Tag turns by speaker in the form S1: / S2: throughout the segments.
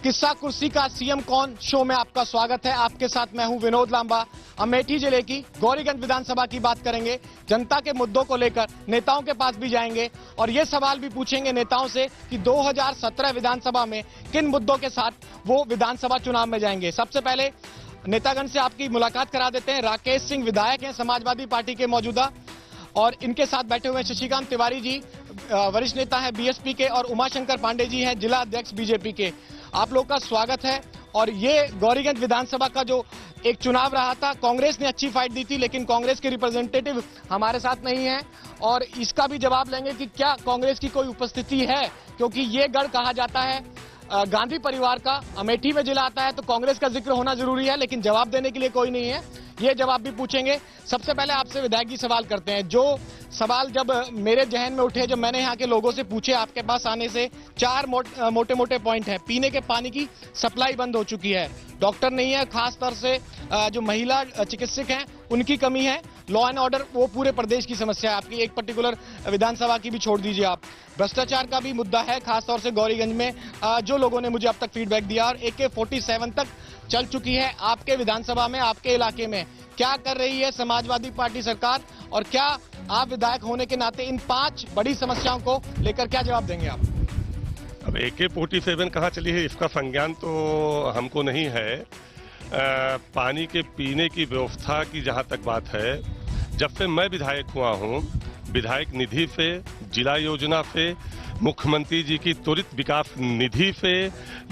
S1: किस्सा कुर्सी का सीएम कौन शो में आपका स्वागत है। आपके साथ मैं हूं विनोद लांबा। अमेठी जिले की गौरीगंज विधानसभा की बात करेंगे। जनता के मुद्दों को लेकर नेताओं के पास भी जाएंगे और ये सवाल भी पूछेंगे नेताओं से कि 2017 विधानसभा में किन मुद्दों के साथ वो विधानसभा चुनाव में जाएंगे। सबसे पहले नेतागण से आपकी मुलाकात करा देते हैं। राकेश सिंह विधायक हैं समाजवादी पार्टी के मौजूदा, और इनके साथ बैठे हुए शशिकांत तिवारी जी वरिष्ठ नेता है बीएसपी के, और उमाशंकर पांडे जी हैं जिला अध्यक्ष बीजेपी के। आप लोग का स्वागत है। और ये गौरीगंज विधानसभा का जो एक चुनाव रहा था, कांग्रेस ने अच्छी फाइट दी थी, लेकिन कांग्रेस के रिप्रेजेंटेटिव हमारे साथ नहीं है, और इसका भी जवाब लेंगे कि क्या कांग्रेस की कोई उपस्थिति है, क्योंकि ये गढ़ कहा जाता है गांधी परिवार का। अमेठी में जिला आता है तो कांग्रेस का जिक्र होना जरूरी है, लेकिन जवाब देने के लिए कोई नहीं है। ये जवाब भी पूछेंगे। सबसे पहले आपसे विधायक जी सवाल करते हैं। जो सवाल जब मेरे जहन में उठे, जब मैंने यहाँ के लोगों से पूछे आपके पास आने से, 4 मोटे मोटे पॉइंट हैं। पीने के पानी की सप्लाई बंद हो चुकी है, डॉक्टर नहीं है, खास तौर से जो महिला चिकित्सक हैं उनकी कमी है, लॉ एंड ऑर्डर वो पूरे प्रदेश की समस्या है आपकी, एक पर्टिकुलर विधानसभा की भी छोड़ दीजिए आप। भ्रष्टाचार का भी मुद्दा है, खासतौर से गौरीगंज में जो लोगों ने मुझे अब तक फीडबैक दिया, और AK-47 तक चल चुकी है आपके विधानसभा में, आपके इलाके में। क्या कर रही है समाजवादी पार्टी सरकार, और क्या आप विधायक होने के नाते इन 5 बड़ी समस्याओं को लेकर क्या जवाब देंगे आप?
S2: अब AK-47 कहाँ चली है इसका संज्ञान तो हमको नहीं है। पानी के पीने की व्यवस्था की जहाँ तक बात है, जब से मैं विधायक हुआ हूँ, विधायक निधि से, जिला योजना से, मुख्यमंत्री जी की त्वरित विकास निधि से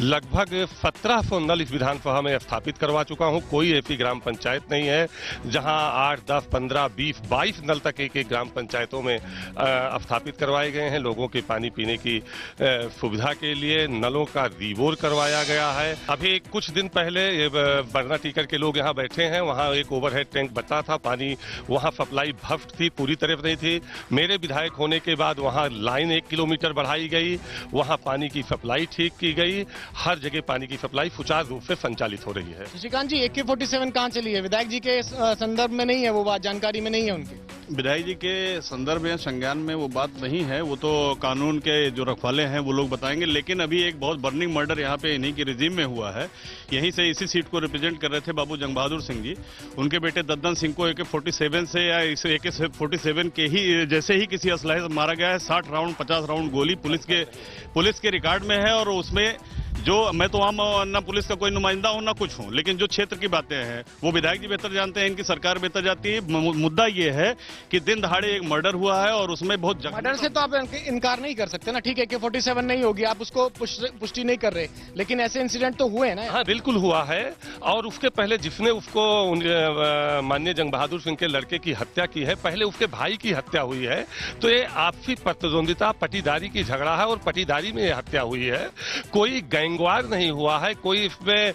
S2: लगभग 1700 नल इस विधानसभा में स्थापित करवा चुका हूं। कोई ऐसी ग्राम पंचायत नहीं है जहां 8, 10, 15, 20, 22 नल तक एक ग्राम पंचायतों में स्थापित करवाए गए हैं। लोगों के पानी पीने की सुविधा के लिए नलों का रिवोर करवाया गया है। अभी कुछ दिन पहले बरना टीकर के लोग यहाँ बैठे हैं, वहाँ एक ओवरहेड टैंक बचा था, पानी वहाँ सप्लाई भफ्ट थी, पूरी तरह नहीं थी। मेरे विधायक होने के बाद वहाँ लाइन 1 किलोमीटर बढ़ाई गई, वहां पानी की सप्लाई ठीक की गई, हर जगह पानी की सप्लाई सुचारू रूप से संचालित हो रही है।
S1: शशिकांत जी, AK-47 कहां चली है? विधायक जी के संदर्भ में नहीं है वो बात, जानकारी में नहीं है उनके।
S3: विधायक जी के संदर्भ में, संज्ञान में वो बात नहीं है, वो तो कानून के जो रखवाले हैं वो लोग बताएंगे। लेकिन अभी एक बहुत बर्निंग मर्डर यहाँ पे इन्हीं की रिजीम में हुआ है। यहीं से इसी सीट को रिप्रेजेंट कर रहे थे बाबू जंग बहादुर सिंह जी, उनके बेटे दद्दन सिंह को AK-47 से या इस AK-47 के ही जैसे ही किसी असलहे से मारा गया है। 60 राउंड 50 राउंड गोली पुलिस के रिकॉर्ड में है। और उसमें जो, मैं तो आम ना पुलिस का कोई नुमाइंदा हूं ना कुछ हूं, लेकिन जो क्षेत्र की बातें हैं वो विधायक जी बेहतर जानते हैं, इनकी सरकार बेहतर जाती है। मुद्दा ये है कि दिन दहाड़े एक मर्डर हुआ है और उसमें बहुत
S1: मर्डर से तो आप इनकार नहीं कर सकते ना। ठीक है, AK-47 नहीं होगी, आप उसको पुष्टि नहीं कर रहे, लेकिन ऐसे इंसिडेंट तो हुए ना।
S2: हाँ, बिल्कुल हुआ है। और उसके पहले जिसने उसको माननीय जंग बहादुर सिंह के लड़के की हत्या की है, पहले उसके भाई की हत्या हुई है। तो ये आपसी प्रतिद्वंदिता, पटीदारी की झगड़ा है, और पटीदारी में हत्या हुई है। कोई गैंगवार नहीं हुआ है, कोई इसमें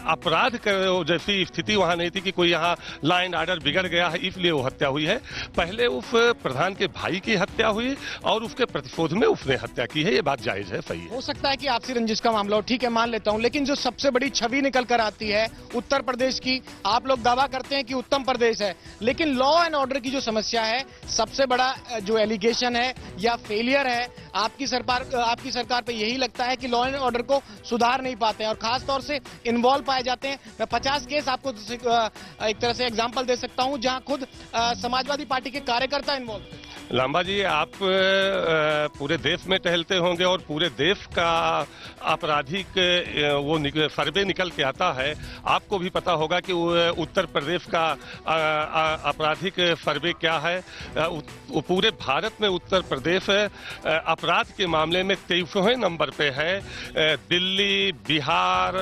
S2: अपराध जैसी स्थिति वहां नहीं थी कि कोई यहाँ लॉ एंड ऑर्डर बिगड़ गया है इसलिए वो हत्या हुई है। पहले उस प्रधान के भाई की हत्या हुई और उसके प्रतिशोध में उसने हत्या की है। ये बात जायज है, सही है।
S1: हो सकता है कि आपसी रंजिश का मामला हो, ठीक है, मान लेता हूं, लेकिन जो सबसे बड़ी छवि निकल कर आती है उत्तर प्रदेश की, आप लोग दावा करते हैं कि उत्तम प्रदेश है, लेकिन लॉ एंड ऑर्डर की जो समस्या है, सबसे बड़ा जो एलिगेशन है या फेलियर है आपकी सरकार पे यही लगता है कि लॉ एंड ऑर्डर को सुधार नहीं पाते हैं, और खास तौर से इन्वॉल्व पाए जाते हैं। मैं 50 केस आपको एक तरह से एग्जांपल दे सकता हूं जहां खुद समाजवादी पार्टी के कार्यकर्ता इन्वॉल्व थे।
S2: लांबा जी, आप पूरे देश में टहलते होंगे और पूरे देश का आपराधिक वो सर्वे निकल के आता है। आपको भी पता होगा कि उत्तर प्रदेश का आपराधिक सर्वे क्या है। पूरे भारत में उत्तर प्रदेश अपराध के मामले में 23वें नंबर पे है। दिल्ली, बिहार,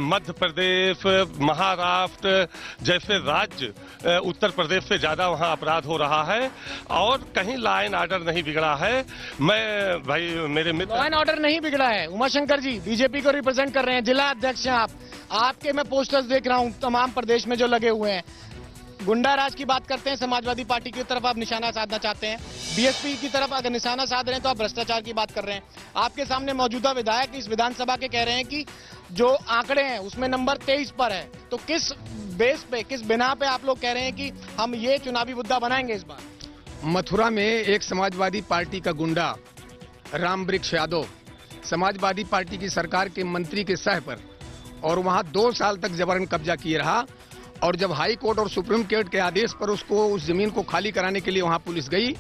S2: मध्य प्रदेश, महाराष्ट्र जैसे राज्य उत्तर प्रदेश से ज्यादा वहां अपराध हो रहा है, और कहीं लॉ एंड ऑर्डर नहीं बिगड़ा है। मैं भाई, मेरे मित्र,
S1: लॉ एंड ऑर्डर नहीं बिगड़ा है। उमाशंकर जी बीजेपी को रिप्रेजेंट कर रहे हैं, जिला अध्यक्ष हैं आप, आपके मैं पोस्टर्स देख रहा हूं तमाम प्रदेश में जो लगे हुए हैं। गुंडा राज की बात करते हैं, समाजवादी पार्टी की तरफ आप निशाना साधना चाहते हैं, बीएसपी की तरफ अगर निशाना साध रहे हैं तो आप भ्रष्टाचार की बात कर रहे हैं। आपके सामने मौजूदा विधायक इस विधानसभा के कह रहे हैं कि जो आंकड़े हैं उसमें नंबर 23 पर है। तो किस बेस पे, किस बिना पे आप लोग कह रहे हैं कि हम ये चुनावी मुद्दा बनाएंगे इस बार?
S4: मथुरा में एक समाजवादी पार्टी का गुंडा राम वृक्ष यादव समाजवादी पार्टी की सरकार के मंत्री के सह पर और वहां 2 साल तक जबरन कब्जा किए रहा। और जब हाई कोर्ट और सुप्रीम कोर्ट के आदेश पर उसको उस जमीन को खाली कराने के लिए वहां पुलिस गई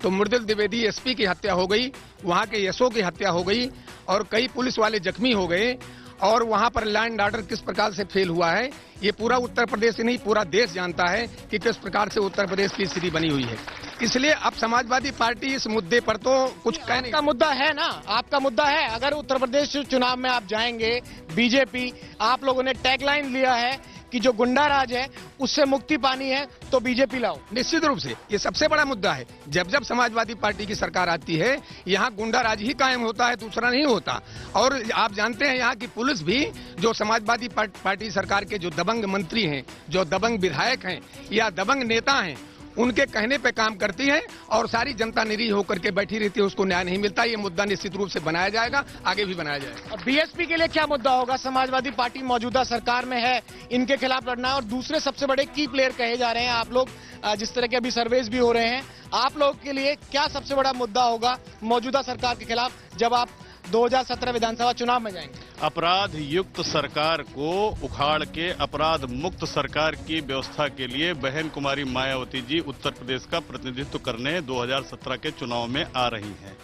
S4: तो मृदुल द्विवेदी एसपी की हत्या हो गई, वहां के एसओ की हत्या हो गई और कई पुलिस वाले जख्मी हो गए। और वहां पर लैंड एंड ऑर्डर किस प्रकार से फेल हुआ है ये पूरा उत्तर प्रदेश ही नहीं पूरा देश जानता है कि किस प्रकार से उत्तर प्रदेश की स्थिति बनी हुई है। इसलिए अब समाजवादी पार्टी इस मुद्दे पर तो कुछ कहने
S1: आपका मुद्दा है ना, आपका मुद्दा है। अगर उत्तर प्रदेश चुनाव में आप जाएंगे, बीजेपी, आप लोगों ने टैगलाइन लिया है कि जो गुंडा राज है उससे मुक्ति पानी है तो बीजेपी लाओ।
S4: निश्चित रूप से ये सबसे बड़ा मुद्दा है। जब जब समाजवादी पार्टी की सरकार आती है यहाँ गुंडा राज ही कायम होता है, दूसरा नहीं होता। और आप जानते हैं यहाँ की पुलिस भी जो समाजवादी पार्टी सरकार के जो दबंग मंत्री हैं, जो दबंग विधायक हैं या दबंग नेता हैं, उनके कहने पे काम करती है और सारी जनता निरीह होकर के बैठी रहती है, उसको न्याय नहीं मिलता। ये मुद्दा निश्चित रूप से बनाया जाएगा, आगे भी बनाया जाएगा।
S1: और बीएसपी के लिए क्या मुद्दा होगा? समाजवादी पार्टी मौजूदा सरकार में है, इनके खिलाफ लड़ना है और दूसरे सबसे बड़े की प्लेयर कहे जा रहे हैं आप लोग, जिस तरह के अभी सर्वेज भी हो रहे हैं, आप लोग के लिए क्या सबसे बड़ा मुद्दा होगा मौजूदा सरकार के खिलाफ जब आप 2017 विधानसभा चुनाव में जाएंगे?
S3: अपराध युक्त सरकार को उखाड़ के अपराध मुक्त सरकार की व्यवस्था के लिए बहन कुमारी मायावती जी उत्तर प्रदेश का प्रतिनिधित्व करने 2017 के चुनाव में आ रही हैं।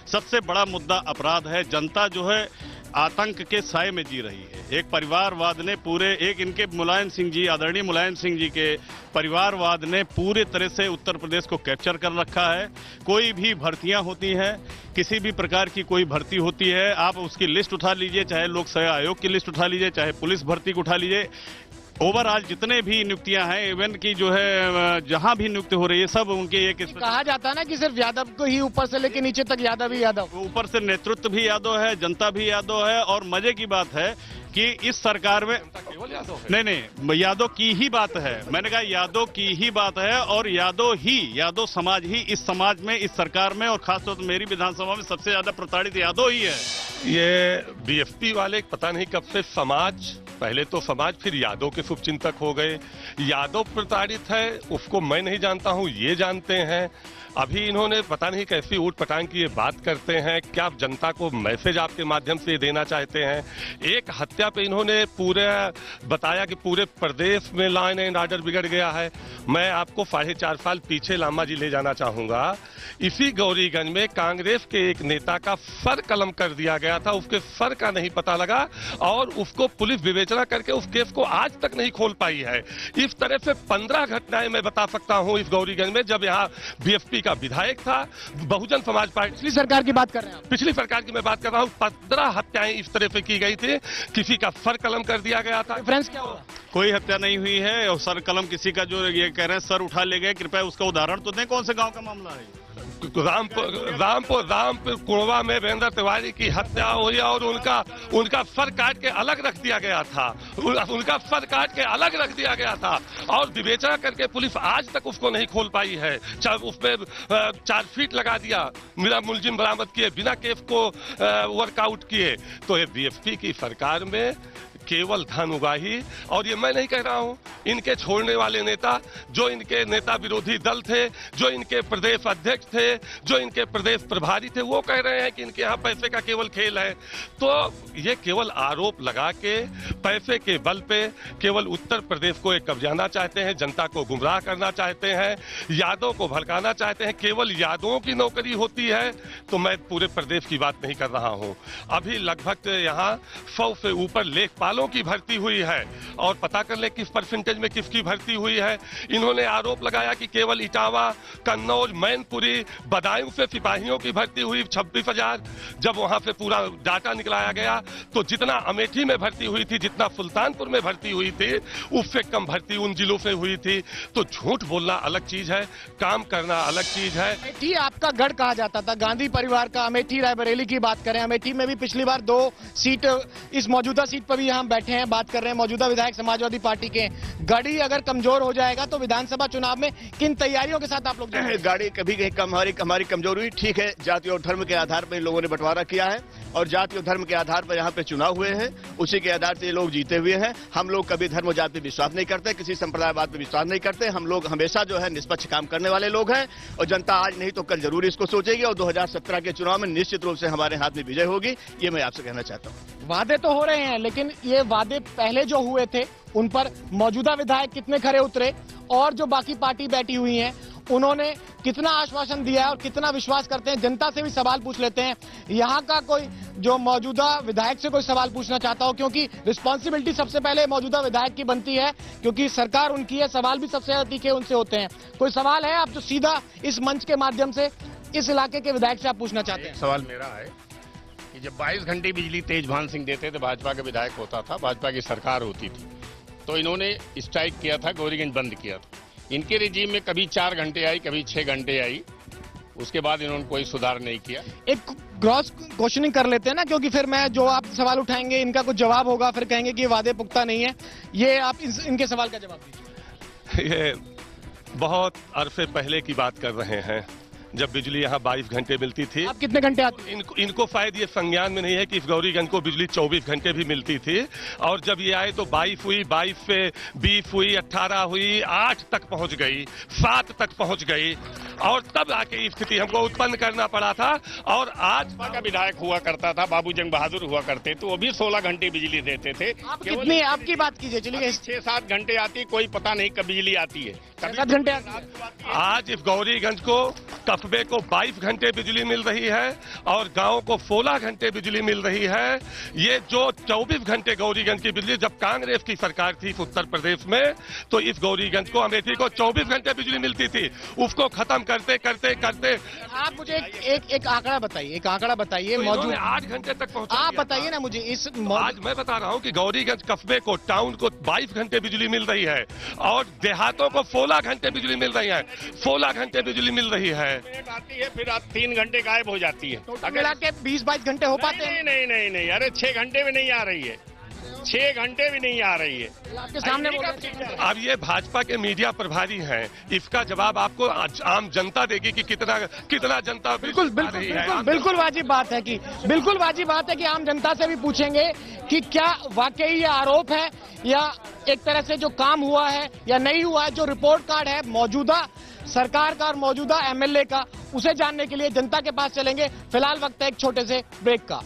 S3: सबसे बड़ा मुद्दा अपराध है। जनता जो है आतंक के साए में जी रही है। एक परिवारवाद ने एक इनके मुलायम सिंह जी, आदरणीय मुलायम सिंह जी के परिवारवाद ने पूरे तरह से उत्तर प्रदेश को कैप्चर कर रखा है। कोई भी भर्तियां होती हैं, किसी भी प्रकार की कोई भर्ती होती है, आप उसकी लिस्ट उठा लीजिए, चाहे लोक सेवा आयोग की लिस्ट उठा लीजिए, चाहे पुलिस भर्ती को उठा लीजिए, ओवरऑल जितने भी नियुक्तियां हैं, इवन की जो है जहां भी नियुक्ति हो रही है, सब उनके एक
S1: कहा जाता है ना कि सिर्फ यादव को ही ऊपर से लेके नीचे तक यादव ही यादव,
S3: ऊपर से नेतृत्व भी यादव है, जनता भी यादव है। और मजे की बात है कि इस सरकार में नहीं यादव की ही बात है। मैंने कहा यादव की ही बात है और यादव समाज ही इस समाज में, इस सरकार में और खासतौर पर मेरी विधानसभा में सबसे ज्यादा प्रताड़ित यादव ही है।
S2: ये बीएसपी वाले पता नहीं कब से समाज, पहले तो समाज फिर यादव के शुभचिंतक हो गए। यादव प्रताड़ित है उसको मैं नहीं जानता हूं, ये जानते हैं। अभी इन्होंने पता नहीं कैसी ऊट पटांग की ये बात करते हैं। क्या आप जनता को मैसेज आपके माध्यम से देना चाहते हैं? एक हत्या पे इन्होंने पूरे बताया कि पूरे प्रदेश में लॉ एंड ऑर्डर बिगड़ गया है। मैं आपको 4.5 साल पीछे लामा जी ले जाना चाहूंगा। इसी गौरीगंज में कांग्रेस के एक नेता का सर कलम कर दिया गया था, उसके सर का नहीं पता लगा और उसको पुलिस विवेचना करके उस केस को आज तक नहीं खोल पाई है। इस तरह से 15 घटनाएं मैं बता सकता हूं इस गौरीगंज में, जब यहाँ बीएसपी का विधायक था, बहुजन समाज पार्टी।
S1: पिछली सरकार की बात कर रहे हैं आप?
S2: पिछली सरकार की मैं बात कर रहा हूं। 15 हत्याएं इस तरह से की गई थी, किसी का सर कलम कर दिया गया था।
S1: डिफरेंस क्या होगा?
S3: कोई हत्या नहीं हुई है और सर कलम किसी का जो ये कह रहे हैं सर उठा ले गए, कृपया उसका उदाहरण तो दें, कौन से गांव का मामला है?
S2: रामपुर कुड़वा में वीरेंद्र तिवारी की हत्या हुई और उनका सर काट के अलग रख दिया गया था, उनका सर काट के अलग रख दिया गया था और विवेचना करके पुलिस आज तक उसको नहीं खोल पाई है। उसमें चार्जशीट लगा दिया, मेरा मुलजिम बरामद किए, बिना केस को वर्कआउट किए। तो ये बीएसपी की सरकार में केवल धन उगाही। और ये मैं नहीं कह रहा हूं, इनके छोड़ने वाले नेता, जो इनके नेता विरोधी दल थे, जो इनके प्रदेश अध्यक्ष थे, जो इनके प्रदेश प्रभारी थे, वो कह रहे हैं कि इनके यहाँ पैसे का केवल खेल है। तो ये केवल आरोप लगा के पैसे के बल पे केवल उत्तर प्रदेश को एक कब्जाना चाहते हैं, जनता को गुमराह करना चाहते हैं, यादव को भड़काना चाहते हैं। केवल यादवों की नौकरी होती है तो मैं पूरे प्रदेश की बात नहीं कर रहा हूं। अभी लगभग यहाँ 100 से ऊपर लेखपालों की भर्ती हुई है और पता कर ले किस परसेंटेज में किसकी भर्ती हुई है। इन्होंने आरोप लगाया कि केवल इटावा, कन्नौज, मैनपुरी, बदायूं से सिपाहियों की भर्ती हुई 26,000। जब वहां से पूरा डाटा निकलाया गया तो जितना अमेठी में भर्ती हुई थी, जितना सुल्तानपुर में भर्ती हुई थी, उससे कम भर्ती उन जिलों से हुई थी। तो झूठ बोलना अलग चीज है, काम करना अलग चीज है।
S1: अमेठी आपका गढ़ कहा जाता था, गांधी परिवार का। अमेठी रायबरेली की बात करें, अमेठी में भी पिछली बार 2 सीट, इस मौजूदा सीट पर भी हम बैठे हैं, बात कर रहे हैं मौजूदा विधायक समाजवादी पार्टी के। गाड़ी अगर कमजोर हो जाएगा तो विधानसभा चुनाव में किन तैयारियों के साथ आप लोग जाएंगे?
S5: गाड़ी कभी कहीं हमारी कमजोर हुई, ठीक है, जाति और धर्म के आधार पर इन लोगों ने बंटवारा किया है। और जाति और धर्म के आधार पर यहाँ पे चुनाव हुए हैं, उसी के आधार से ये लोग जीते हुए हैं। हम लोग कभी धर्म और जाति पे विश्वास नहीं करते, किसी संप्रदायवाद पे विश्वास नहीं करते। हम लोग हमेशा जो है निष्पक्ष काम करने वाले लोग हैं और जनता आज नहीं तो कल जरूर इसको सोचेगी और 2017 के चुनाव में निश्चित रूप से हमारे हाथ में विजय होगी, ये मैं आपसे कहना चाहता हूँ।
S1: वादे तो हो रहे हैं, लेकिन ये वादे पहले जो हुए थे उन पर मौजूदा विधायक कितने खरे उतरे और जो बाकी पार्टी बैठी हुई हैं उन्होंने कितना आश्वासन दिया है और कितना विश्वास करते हैं। जनता से भी सवाल पूछ लेते हैं। यहाँ का कोई जो मौजूदा विधायक से कोई सवाल पूछना चाहता हो, क्योंकि रिस्पॉन्सिबिलिटी सबसे पहले मौजूदा विधायक की बनती है, क्योंकि सरकार उनकी है, सवाल भी सबसे ज्यादा तीखे उनसे होते हैं। कोई सवाल है आप जो सीधा इस मंच के माध्यम से इस इलाके के विधायक से आप पूछना चाहते हैं?
S6: सवाल मेरा है कि जब 22 घंटे बिजली तेजभान सिंह देते थे, भाजपा का विधायक होता था, भाजपा की सरकार होती थी, तो इन्होंने स्ट्राइक किया था, गौरीगंज बंद किया था। इनके रिजीम में कभी 4 घंटे आई, कभी 6 घंटे आई, उसके बाद इन्होंने कोई सुधार नहीं किया।
S1: एक क्रॉस क्वेश्चनिंग कर लेते हैं ना, क्योंकि फिर मैं जो आप सवाल उठाएंगे इनका कुछ जवाब होगा, फिर कहेंगे कि ये वादे पुख्ता नहीं है। ये आप इनके सवाल का जवाब दीजिए।
S2: ये बहुत अरसे पहले की बात कर रहे हैं, जब बिजली यहाँ 22 घंटे मिलती थी।
S1: आप कितने घंटे आते हैं?
S2: इनको शायद ये संज्ञान में नहीं है कि इस गौरीगंज को बिजली 24 घंटे भी मिलती थी। और जब ये आए तो 22 हुई, 22 से 20 हुई, 18 हुई, 8 तक पहुंच गई, 7 तक पहुंच गई, और तब आके स्थिति हमको उत्पन्न करना पड़ा था। और आज
S6: भाजपा का विधायक हुआ करता था, बाबू जंग बहादुर हुआ करते, तो वो भी 16 घंटे बिजली देते थे।
S1: आप कितनी आपकी बात कीजिए, चलिए।
S6: 6-7 घंटे आती, कोई पता नहीं कब बिजली आती है, कभी
S1: 7 घंटे आती है।
S2: आज इस गौरीगंज को, कस्बे को 22 घंटे बिजली मिल रही है और गांव को 16 घंटे बिजली मिल रही है। ये जो 24 घंटे गौरीगंज की बिजली, जब कांग्रेस की सरकार थी उत्तर प्रदेश में, तो इस गौरीगंज को, अमेठी को 24 घंटे बिजली मिलती थी। उसको खत्म करते करते करते
S1: आप मुझे एक आंकड़ा बताइए, एक आंकड़ा बताइए।
S2: तो
S1: मौजूद
S2: 8 घंटे तक पहुंचा
S1: आप
S2: दिया
S1: बताइए
S2: था।
S1: ना मुझे इस
S2: आज मैं बता रहा हूं कि गौरीगंज कस्बे को, टाउन को 22 घंटे बिजली मिल रही है और देहातों को 16 घंटे बिजली मिल रही है। 16 घंटे बिजली मिल रही है।
S6: आती है, फिर 3 घंटे गायब हो जाती है।
S1: मिला के 20-22 घंटे हो पाते हैं?
S6: नहीं, अरे 6 घंटे भी नहीं आ रही है, 6 घंटे भी नहीं आ रही है।
S1: आपके सामने बोल रहे हैं।
S2: अब ये भाजपा के मीडिया प्रभारी हैं, इसका जवाब आपको आम जनता देगी कि कितना जनता
S1: बिल्कुल वाजिब बात है कि आम जनता से भी पूछेंगे कि क्या वाकई ये आरोप है या एक तरह से जो काम हुआ है या नहीं हुआ है। जो रिपोर्ट कार्ड है मौजूदा सरकार का और मौजूदा एमएलए का, उसे जानने के लिए जनता के पास चलेंगे। फिलहाल वक्त है एक छोटे से ब्रेक का।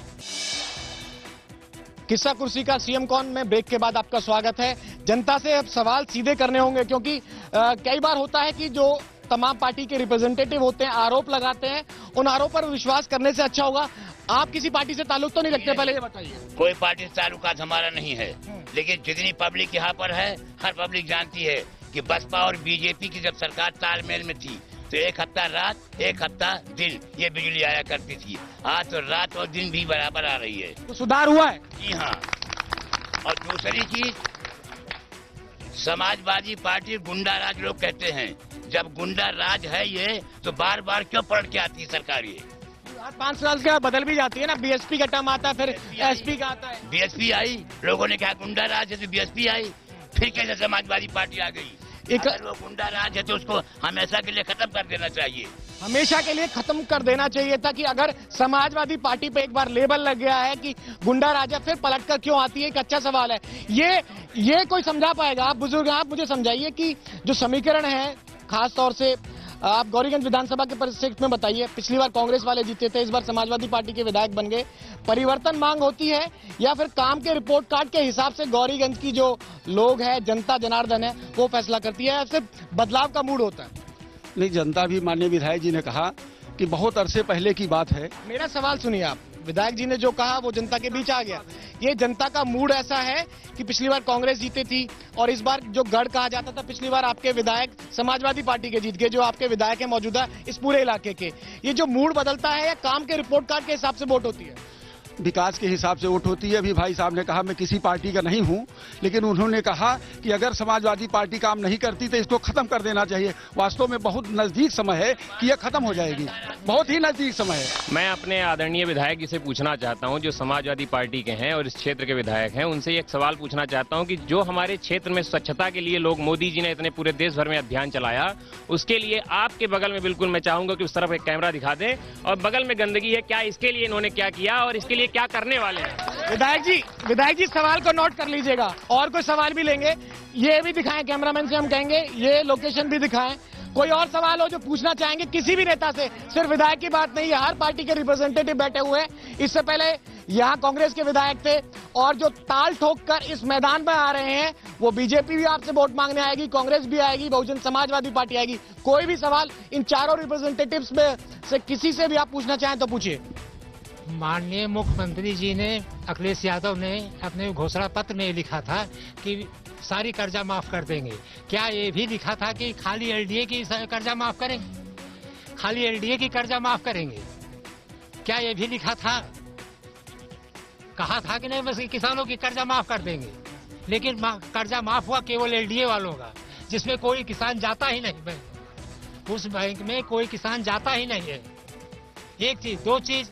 S1: किस्सा कुर्सी का सीएम कौन में ब्रेक के बाद आपका स्वागत है। जनता से अब सवाल सीधे करने होंगे, क्योंकि कई बार होता है कि जो तमाम पार्टी के रिप्रेजेंटेटिव होते हैं आरोप लगाते हैं, उन आरोपों पर विश्वास करने से अच्छा होगा। आप किसी पार्टी से ताल्लुक तो नहीं रखते, पहले ये बताइए।
S7: कोई पार्टी से ताल्लुकात हमारा नहीं है, लेकिन जितनी पब्लिक यहाँ पर है, हर पब्लिक जानती है कि बसपा और बीजेपी की जब सरकार तालमेल में थी तो एक हफ्ता रात, एक हफ्ता दिन ये बिजली आया करती थी। आज तो रात और दिन भी बराबर आ रही है।
S1: तो सुधार हुआ है?
S7: जी हाँ। और दूसरी चीज, समाजवादी पार्टी गुंडा राज लोग कहते हैं। जब गुंडा राज है ये, तो बार बार क्यों पलट के आती है सरकार? ये
S1: 5 साल के बाद बदल भी जाती है ना, बीएसपी का टर्म आता है, फिर एसपी का आता है।
S7: बीएसपी आई, लोगों ने कहा गुंडा राज है तो बीएसपी आई, फिर कैसे समाजवादी पार्टी आ गई? अगर वो गुंडा राज है तो उसको हमेशा के लिए खत्म कर देना चाहिए।
S1: हमेशा के लिए खत्म कर देना चाहिए था। कि अगर समाजवादी पार्टी पे एक बार लेबल लग गया है कि गुंडा राज है, फिर पलटकर क्यों आती है? एक अच्छा सवाल है। ये कोई समझा पाएगा? आप बुजुर्ग, आप मुझे समझाइए कि जो समीकरण है, खास तौर से आप गौरीगंज विधानसभा के परिप्रेक्ष्य में बताइए। पिछली बार कांग्रेस वाले जीते थे, इस बार समाजवादी पार्टी के विधायक बन गए। परिवर्तन मांग होती है या फिर काम के रिपोर्ट कार्ड के हिसाब से गौरीगंज की जो लोग है, जनता जनार्दन है, वो फैसला करती है, या सिर्फ बदलाव का मूड होता है?
S8: नहीं, जनता भी, माननीय विधायक जी ने कहा कि बहुत अरसे पहले की बात है।
S1: मेरा सवाल सुनिए आप। विधायक जी ने जो कहा वो जनता के बीच आ गया। ये जनता का मूड ऐसा है कि पिछली बार कांग्रेस जीती थी और इस बार जो गढ़ कहा जाता था, पिछली बार आपके विधायक समाजवादी पार्टी के जीत गए, जो आपके विधायक है मौजूदा इस पूरे इलाके के। ये जो मूड बदलता है या काम के रिपोर्ट कार्ड के हिसाब से वोट होती है?
S8: विकास के हिसाब से वोट होती है। अभी भाई साहब ने कहा मैं किसी पार्टी का नहीं हूं, लेकिन उन्होंने कहा कि अगर समाजवादी पार्टी काम नहीं करती तो इसको खत्म कर देना चाहिए। वास्तव में बहुत नजदीक समय है कि यह खत्म हो जाएगी, बहुत ही नजदीक समय है।
S9: मैं अपने आदरणीय विधायक जी से पूछना चाहता हूं, जो समाजवादी पार्टी के हैं और इस क्षेत्र के विधायक हैं, उनसे एक सवाल पूछना चाहता हूं कि जो हमारे क्षेत्र में स्वच्छता के लिए लोग, मोदी जी ने इतने पूरे देश भर में अभियान चलाया, उसके लिए आपके बगल में, बिल्कुल मैं चाहूंगा कि उस तरफ एक कैमरा दिखा दें, और बगल में गंदगी है, क्या इसके लिए इन्होंने क्या किया और इसके लिए लिए क्या करने वाले हैं।
S1: विधायक जी सवाल को नोट कर लीजिएगा, और कोई सवाल भी लेंगे, ये भी दिखाएं, कैमरामैन से हम कहेंगे ये लोकेशन भी दिखाएं। कोई और सवाल हो जो पूछना चाहेंगे किसी भी नेता से, सिर्फ विधायक की बात नहीं है, हर पार्टी के रिप्रेजेंटेटिव बैठे हुए हैं। इससे पहले यहाँ कांग्रेस के विधायक थे, और जो ताल ठोक कर इस मैदान में आ रहे हैं, वो बीजेपी भी आपसे वोट मांगने आएगी, कांग्रेस भी आएगी, बहुजन समाजवादी पार्टी आएगी। कोई भी सवाल इन चारों रिप्रेजेंटेटिव्स में से किसी से भी आप पूछना चाहें तो पूछिए।
S10: माननीय मुख्यमंत्री जी ने, अखिलेश यादव ने अपने घोषणा पत्र में लिखा था कि सारी कर्जा माफ कर देंगे। क्या ये भी लिखा था कि खाली एलडीए की कर्जा माफ करेंगे? खाली एलडीए की कर्जा माफ करेंगे, क्या ये भी लिखा था? कहा था कि नहीं बस किसानों की कर्जा माफ कर देंगे, लेकिन कर्जा माफ हुआ केवल एलडीए वालों का, जिसमें कोई किसान जाता ही नहीं बैंक, उस बैंक में कोई किसान जाता ही नहीं है। एक चीज, दो चीज,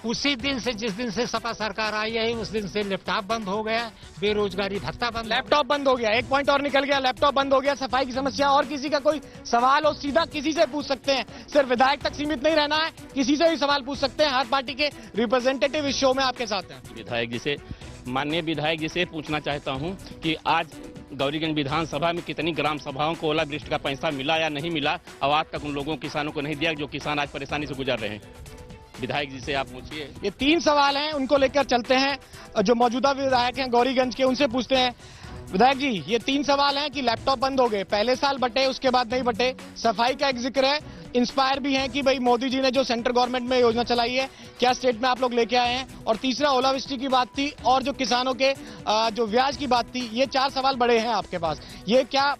S10: उसी दिन से, जिस दिन से सपा सरकार आई है, उस दिन से लैपटॉप बंद हो गया, बेरोजगारी भत्ता बंद,
S1: लैपटॉप बंद हो गया, एक पॉइंट और निकल गया, लैपटॉप बंद हो गया, सफाई की समस्या। और किसी का कोई सवाल हो सीधा किसी से पूछ सकते हैं, सिर्फ विधायक तक सीमित नहीं रहना है, किसी से भी सवाल पूछ सकते हैं। हर पार्टी के रिप्रेजेंटेटिव इस शो में आपके साथ हैं।
S11: विधायक जी से, माननीय विधायक जी से पूछना चाहता हूं कि आज गौरीगंज विधानसभा में कितनी ग्राम सभाओं को ओलावृष्टि का पैसा मिला या नहीं मिला, और आज तक उन लोगों किसानों को नहीं दिया जो किसान आज परेशानी से गुजर रहे हैं। विधायक जी से आप पूछिए।
S1: ये 3 सवाल हैं, उनको लेकर चलते हैं। जो मौजूदा विधायक हैं गौरीगंज के, उनसे पूछते हैं। विधायक जी, ये 3 सवाल हैं कि लैपटॉप बंद हो गए, पहले साल बटे, उसके बाद नहीं बटे, सफाई का एक जिक्र है, इंस्पायर भी है कि भाई मोदी जी ने जो सेंट्रल गवर्नमेंट में योजना चलाई है, क्या स्टेट में आप लोग लेके आए हैं, और तीसरा ओलावृष्टि की बात थी, और जो किसानों के जो ब्याज की बात थी। ये 4 सवाल बड़े हैं आपके पास, ये क्या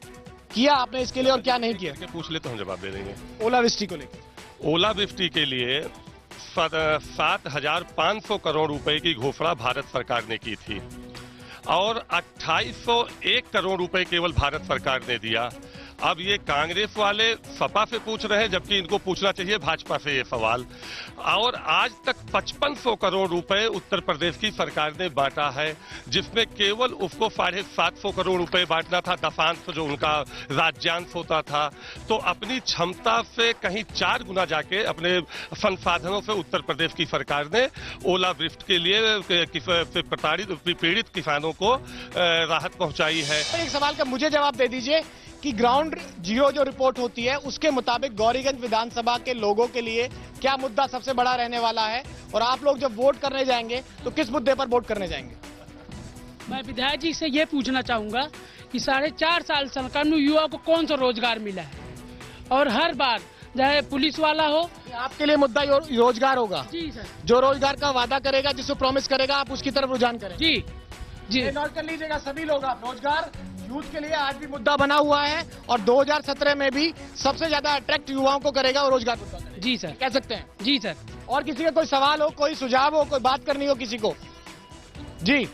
S1: किया आपने इसके लिए और क्या नहीं किया?
S2: पूछ ले तो हम जवाब दे देंगे।
S1: ओलावृष्टि को लेकर,
S2: ओलावृष्टि के लिए 7,500 करोड़ रुपए की घोषणा भारत सरकार ने की थी, और 2801 करोड़ रुपए केवल भारत सरकार ने दिया। अब ये कांग्रेस वाले सपा से पूछ रहे हैं, जबकि इनको पूछना चाहिए भाजपा से ये सवाल। और आज तक 5500 करोड़ रुपए उत्तर प्रदेश की सरकार ने बांटा है, जिसमें केवल उसको 750 करोड़ रुपए बांटना था, दशांश जो उनका राज्यांश होता था। तो अपनी क्षमता से कहीं 4 गुना जाके अपने संसाधनों से उत्तर प्रदेश की सरकार ने ओलावृष्टि के लिए प्रताड़ित पीड़ित किसानों को राहत पहुंचाई है।
S1: एक सवाल का मुझे जवाब दे दीजिए कि ग्राउंड जीरो जो रिपोर्ट होती है, उसके मुताबिक गौरीगंज विधानसभा के लोगों के लिए क्या मुद्दा सबसे बड़ा रहने वाला है, और आप लोग जब वोट करने जाएंगे तो किस मुद्दे पर वोट करने जाएंगे?
S12: मैं विधायक जी से ये पूछना चाहूंगा कि 4.5 साल सरकार में युवा को कौन सा रोजगार मिला है, और हर बार चाहे पुलिस वाला हो,
S1: आपके लिए मुद्दा रोजगार होगा।
S12: जी सर,
S1: जो रोजगार का वादा करेगा, जिसको प्रॉमिस करेगा, आप उसकी तरफ रुझान करें।
S12: जी जी,
S1: नोट कर लीजिएगा सभी लोग, आप रोजगार यूथ के लिए आज भी मुद्दा बना हुआ है, और 2017 में भी सबसे ज्यादा अट्रैक्ट युवाओं को करेगा और रोजगार मुद्दा करेगा।
S12: जी सर,
S1: कह सकते हैं।
S12: जी सर।
S1: और किसी का कोई सवाल हो, कोई सुझाव हो, कोई बात करनी हो किसी को? जी,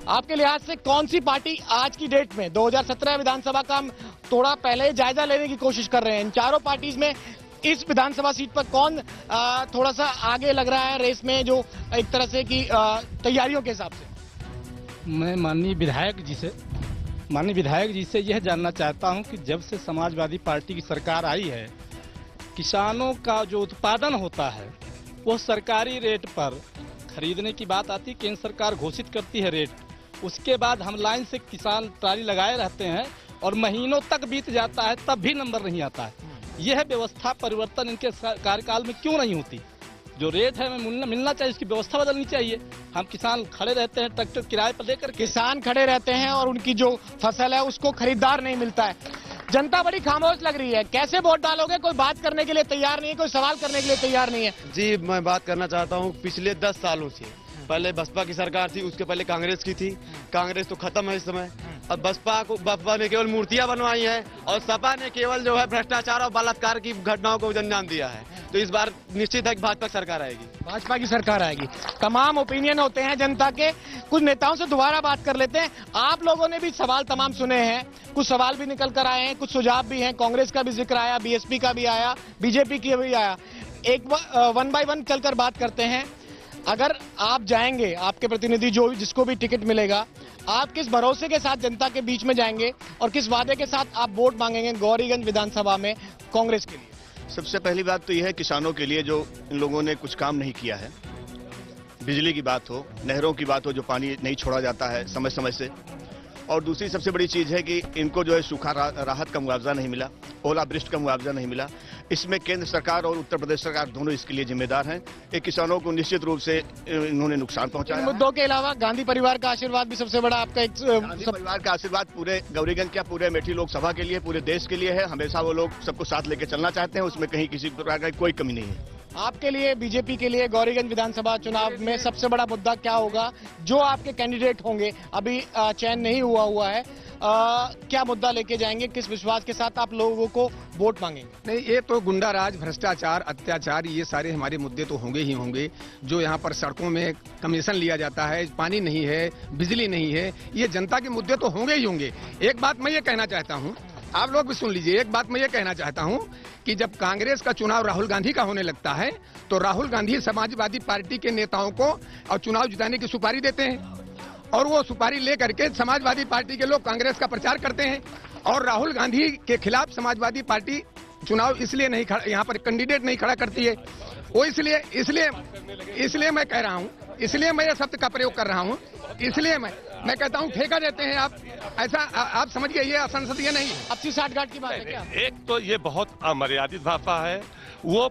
S1: आपके लिहाज से कौन सी पार्टी आज की डेट में 2017 विधानसभा का हम थोड़ा पहले जायजा लेने की कोशिश कर रहे हैं, इन चारों पार्टीज में इस विधानसभा सीट पर कौन थोड़ा सा आगे लग रहा है रेस में, जो एक तरह से की तैयारियों के हिसाब से?
S13: मैं माननीय विधायक जी से यह जानना चाहता हूं कि जब से समाजवादी पार्टी की सरकार आई है, किसानों का जो उत्पादन होता है वो सरकारी रेट पर खरीदने की बात आती, केंद्र सरकार घोषित करती है रेट, उसके बाद हम लाइन से किसान ट्राली लगाए रहते हैं और महीनों तक बीत जाता है, तब भी नंबर नहीं आता है। यह व्यवस्था परिवर्तन इनके कार्यकाल में क्यों नहीं होती? जो रेट है हमें मिलना चाहिए, इसकी व्यवस्था बदलनी चाहिए। हम किसान खड़े रहते हैं ट्रैक्टर किराए पर लेकर,
S1: किसान खड़े रहते हैं और उनकी जो फसल है उसको खरीदार नहीं मिलता है। जनता बड़ी खामोश लग रही है, कैसे वोट डालोगे? कोई बात करने के लिए तैयार नहीं है, कोई सवाल करने के लिए तैयार नहीं है।
S14: जी, मैं बात करना चाहता हूँ, पिछले 10 सालों से, पहले बसपा की सरकार थी, उसके पहले कांग्रेस की थी, कांग्रेस तो खत्म है इस समय। अब बसपा ने केवल मूर्तियां बनवाई हैं, और सपा ने केवल जो है भ्रष्टाचार और बलात्कार की घटनाओं को अंजाम दिया है। तो इस बार निश्चित है कि भाजपा की सरकार आएगी।
S1: भाजपा की सरकार आएगी। तमाम ओपिनियन होते हैं जनता के, कुछ नेताओं से दोबारा बात कर लेते हैं। आप लोगों ने भी सवाल तमाम सुने हैं, कुछ सवाल भी निकल कर आए हैं, कुछ सुझाव भी हैं, कांग्रेस का भी जिक्र आया, बीएसपी का भी आया, बीजेपी की भी आया। एक 1 बाय 1 चलकर बात करते हैं। अगर आप जाएंगे, आपके प्रतिनिधि जो जिसको भी टिकट मिलेगा, आप किस भरोसे के साथ जनता के बीच में जाएंगे और किस वादे के साथ आप वोट मांगेंगे गौरीगंज विधानसभा में कांग्रेस के लिए?
S5: सबसे पहली बात तो यह है, किसानों के लिए जो इन लोगों ने कुछ काम नहीं किया है, बिजली की बात हो, नहरों की बात हो, जो पानी नहीं छोड़ा जाता है समय समय से, और दूसरी सबसे बड़ी चीज है कि इनको जो है सूखा राहत का मुआवजा नहीं मिला, ओलावृष्टि का मुआवजा नहीं मिला। इसमें केंद्र सरकार और उत्तर प्रदेश सरकार दोनों इसके लिए जिम्मेदार हैं। एक किसानों को निश्चित रूप से इन्होंने नुकसान पहुंचाया।
S1: मुद्दों के अलावा गांधी परिवार का आशीर्वाद भी सबसे बड़ा आपका
S5: गांधी परिवार का आशीर्वाद पूरे गौरीगंज क्या पूरे अमेठी लोकसभा के लिए, पूरे देश के लिए है। हमेशा वो लोग सबको साथ लेकर चलना चाहते हैं, उसमें कहीं किसी प्रकार की कोई कमी नहीं है।
S1: आपके लिए, बीजेपी के लिए गौरीगंज विधानसभा चुनाव में सबसे बड़ा मुद्दा क्या होगा? जो आपके कैंडिडेट होंगे, अभी चयन नहीं हुआ है, क्या मुद्दा लेके जाएंगे? किस विश्वास के साथ आप लोगों को वोट मांगेंगे?
S4: नहीं, ये तो गुंडाराज, भ्रष्टाचार, अत्याचार, ये सारे हमारे मुद्दे तो होंगे ही होंगे। जो यहाँ पर सड़कों में कमीशन लिया जाता है, पानी नहीं है, बिजली नहीं है, ये जनता के मुद्दे तो होंगे ही होंगे। एक बात मैं ये कहना चाहता हूँ, आप लोग भी सुन लीजिए, एक बात मैं ये कहना चाहता हूँ कि जब कांग्रेस का चुनाव राहुल गांधी का होने लगता है तो राहुल गांधी समाजवादी पार्टी के नेताओं को और चुनाव जिताने की सुपारी देते हैं, और वो सुपारी लेकर के समाजवादी पार्टी के लोग कांग्रेस का प्रचार करते हैं, और राहुल गांधी के खिलाफ समाजवादी पार्टी चुनाव इसलिए नहीं यहाँ पर कैंडिडेट नहीं खड़ा करती है। वो इसलिए मैं कह रहा हूँ, इसलिए मैं ये शब्द का प्रयोग कर रहा हूँ, इसलिए मैं कहता हूँ ठेका देते हैं आप, ऐसा आप समझिए, ये असंसदीय नहीं है।
S1: 80-60 गांठ की बात है क्या?
S2: एक तो ये बहुत अमर्यादित भाषा है। वो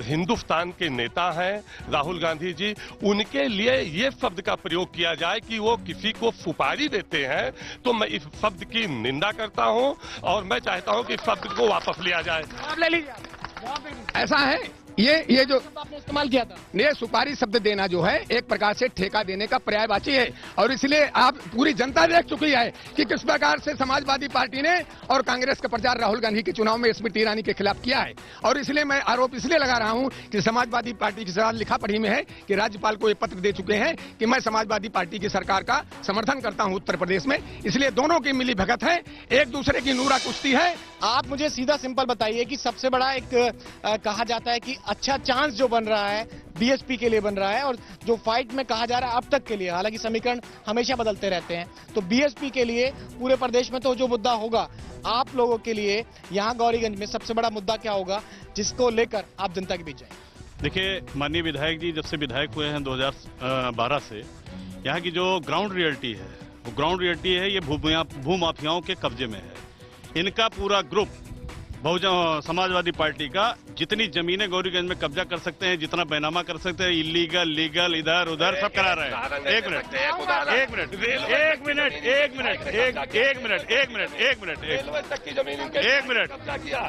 S2: हिंदुस्तान के नेता हैं राहुल गांधी जी, उनके लिए ये शब्द का प्रयोग किया जाए कि वो किसी को सुपारी देते हैं, तो मैं इस शब्द की निंदा करता हूं और मैं चाहता हूं कि शब्द को वापस लिया जाए।
S1: आप ले लीजिए।
S4: ऐसा है, ये जो
S1: आपने इस्तेमाल किया था,
S4: ये सुपारी शब्द देना जो है एक प्रकार से ठेका देने का पर्यायवाची है, और इसलिए आप पूरी जनता देख चुकी है कि किस प्रकार से समाजवादी पार्टी ने और कांग्रेस का प्रचार राहुल गांधी के चुनाव में स्मृति ईरानी के खिलाफ किया है। और इसलिए मैं आरोप इसलिए लगा रहा हूं कि समाजवादी पार्टी की सरकार लिखा पढ़ी में है कि राज्यपाल को ये पत्र दे चुके हैं कि मैं समाजवादी पार्टी की सरकार का समर्थन करता हूं उत्तर प्रदेश में। इसलिए दोनों की मिली भगत है, एक दूसरे की नूरा कुश्ती है।
S1: आप मुझे सीधा सिंपल बताइए कि सबसे बड़ा एक कहा जाता है कि अच्छा चांस जो बन रहा है बीएसपी के लिए बन रहा है, और जो फाइट में कहा जा रहा है अब तक के लिए, हालांकि समीकरण हमेशा बदलते रहते हैं, तो बीएसपी के लिए पूरे प्रदेश में तो जो मुद्दा होगा, आप लोगों के लिए यहाँ गौरीगंज में सबसे बड़ा मुद्दा क्या होगा जिसको लेकर आप जनता के बीच जाएं?
S3: देखिए, माननीय विधायक जी जब से विधायक हुए हैं 2012 से, यहाँ की जो ग्राउंड रियलिटी है, वो ग्राउंड रियलिटी है, ये भूमाफियाओं के कब्जे में है। इनका पूरा ग्रुप बहुजन समाजवादी पार्टी का जितनी जमीनें गौरीगंज में कब्जा कर सकते हैं, जितना बैनामा कर सकते हैं, इलीगल, लीगल, इधर उधर सब करा रहे हैं। एक मिनट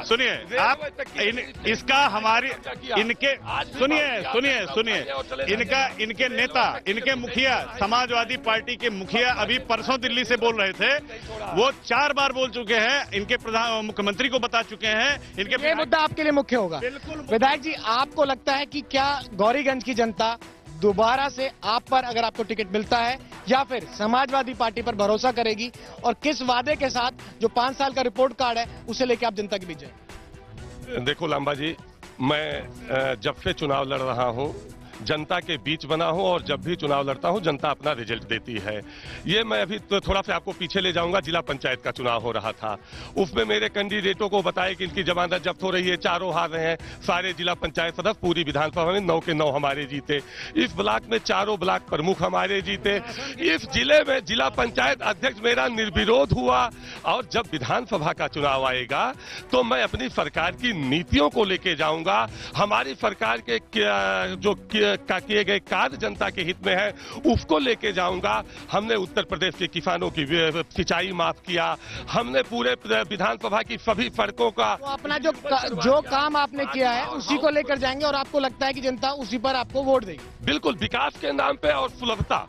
S3: सुनिए आप, इसका हमारी इनके सुनिए इनके नेता, इनके मुखिया, समाजवादी पार्टी के मुखिया अभी परसों दिल्ली से बोल रहे थे, वो 4 बार बोल चुके हैं, इनके मुख्यमंत्री को बता चुके हैं, इनके
S1: ये मुद्दा आपके लिए मुख्य होगा। विधायक जी, आपको लगता है कि क्या गौरीगंज की जनता दोबारा से आप पर, अगर आपको टिकट मिलता है, या फिर समाजवादी पार्टी पर भरोसा करेगी, और किस वादे के साथ जो 5 साल का रिपोर्ट कार्ड है उसे लेकर आप जनता के बीच जाएं?
S2: देखो लांबा जी, मैं जब से चुनाव लड़ रहा हूं जनता के बीच बना हूं, और जब भी चुनाव लड़ता हूं जनता अपना रिजल्ट देती है। ये मैं अभी तो थोड़ा सा आपको पीछे ले जाऊंगा, जिला पंचायत का चुनाव हो रहा था, उसमें मेरे कैंडिडेटों को बताया कि इनकी जमानत जब्त हो रही है, चारों हार रहे हैं, सारे जिला पंचायत सदस्य पूरी विधानसभा में 9 के 9 हमारे जीते, इस ब्लॉक में चारों ब्लॉक प्रमुख हमारे जीते, इस जिले में जिला पंचायत अध्यक्ष मेरा निर्विरोध हुआ। और जब विधानसभा का चुनाव आएगा तो मैं अपनी सरकार की नीतियों को लेके जाऊंगा, हमारी सरकार के जो किए गए कार्य जनता के हित में है उसको लेके जाऊंगा। हमने उत्तर प्रदेश के किसानों की सिंचाई माफ किया, हमने पूरे विधानसभा की सभी सड़कों का,
S1: तो अपना जो काम आपने किया है उसी को लेकर जाएंगे, और आपको लगता है कि जनता उसी पर आपको वोट देगी?
S2: बिल्कुल, विकास के नाम पे और सुलभता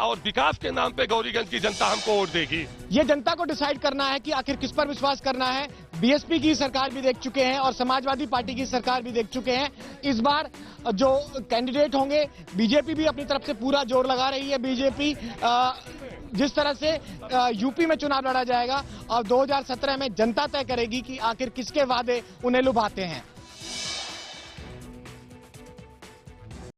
S2: और विकास के नाम पे गौरीगंज की जनता हमको वोट देगी।
S1: ये जनता को डिसाइड करना है कि आखिर किस पर विश्वास करना है। बीएसपी की सरकार भी देख चुके हैं और समाजवादी पार्टी की सरकार भी देख चुके हैं। इस बार जो कैंडिडेट होंगे, बीजेपी भी अपनी तरफ से पूरा जोर लगा रही है। बीजेपी जिस तरह से यूपी में चुनाव लड़ा जाएगा और 2017 में जनता तय करेगी कि आखिर किसके वादे उन्हें लुभाते हैं।